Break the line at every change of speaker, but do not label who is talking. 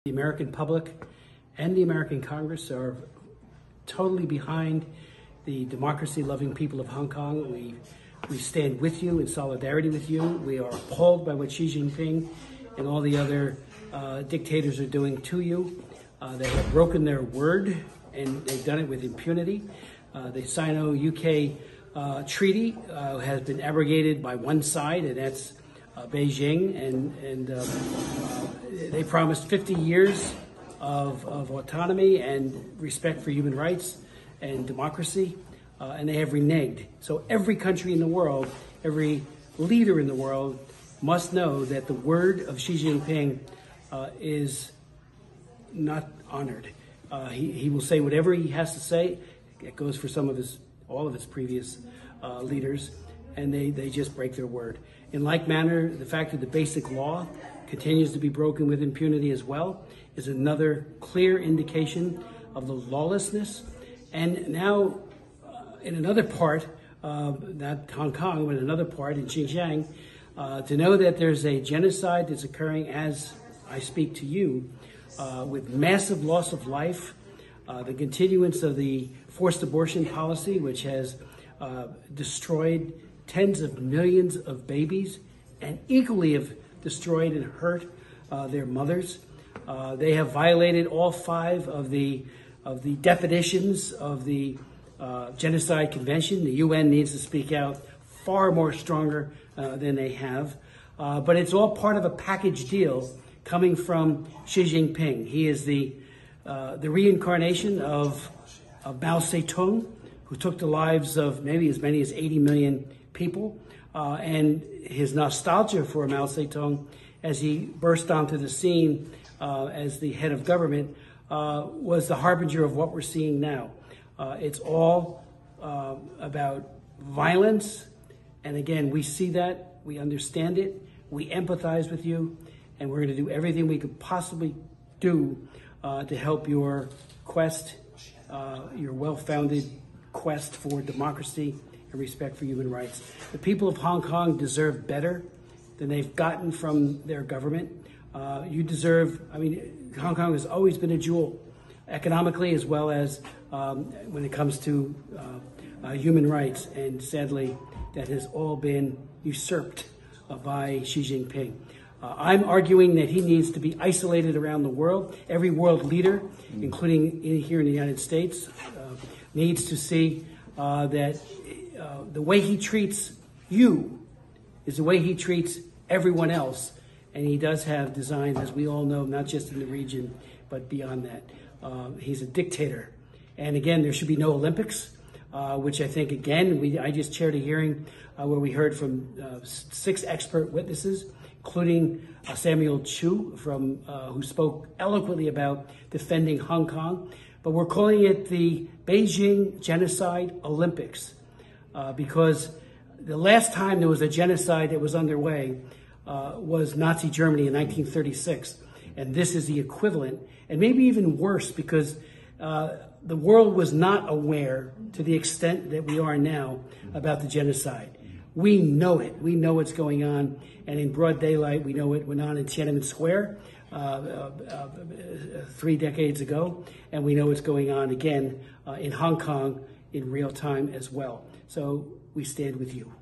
The American public and the American Congress are totally behind the democracy-loving people of Hong Kong. We stand with you in solidarity with you. We are appalled by what Xi Jinping and all the other dictators are doing to you. They have broken their word, and they've done it with impunity. The Sino-UK treaty has been abrogated by one side, and that's Beijing, and they promised 50 years of autonomy and respect for human rights and democracy, and they have reneged. So every country in the world, every leader in the world must know that the word of Xi Jinping is not honored. He will say whatever he has to say. It goes for all of his previous leaders, and they just break their word. In like manner, the fact that the basic law continues to be broken with impunity as well is another clear indication of the lawlessness. And now, in another part, not Hong Kong, but another part in Xinjiang, to know that there's a genocide that's occurring as I speak to you, with massive loss of life, the continuance of the forced abortion policy, which has destroyed tens of millions of babies and equally have destroyed and hurt their mothers. They have violated all 5 of the definitions of the Genocide Convention. The UN needs to speak out far more stronger than they have. But it's all part of a package deal coming from Xi Jinping. He is the reincarnation of Mao Zedong, who took the lives of maybe as many as 80 million people, and his nostalgia for Mao Zedong as he burst onto the scene as the head of government was the harbinger of what we're seeing now. It's all about violence, and again, we see that, we understand it, we empathize with you, and we're going to do everything we could possibly do to help your quest, your well-founded quest for democracy and respect for human rights. The people of Hong Kong deserve better than they've gotten from their government. You deserve, Hong Kong has always been a jewel, economically as well as when it comes to human rights, and sadly, that has all been usurped by Xi Jinping. I'm arguing that he needs to be isolated around the world. Every world leader, including here in the United States, needs to see that the way he treats you is the way he treats everyone else. And he does have designs, as we all know, not just in the region, but beyond that. He's a dictator. And again, there should be no Olympics, which I think, again, I just chaired a hearing where we heard from 6 expert witnesses, including Samuel Chu, who spoke eloquently about defending Hong Kong. But we're calling it the Beijing Genocide Olympics because the last time there was a genocide that was underway was Nazi Germany in 1936. And this is the equivalent, and maybe even worse, because the world was not aware to the extent that we are now about the genocide. We know it. We know what's going on. And in broad daylight, we know what went on in Tiananmen Square 3 decades ago. And we know what's going on again in Hong Kong in real time as well. So we stand with you.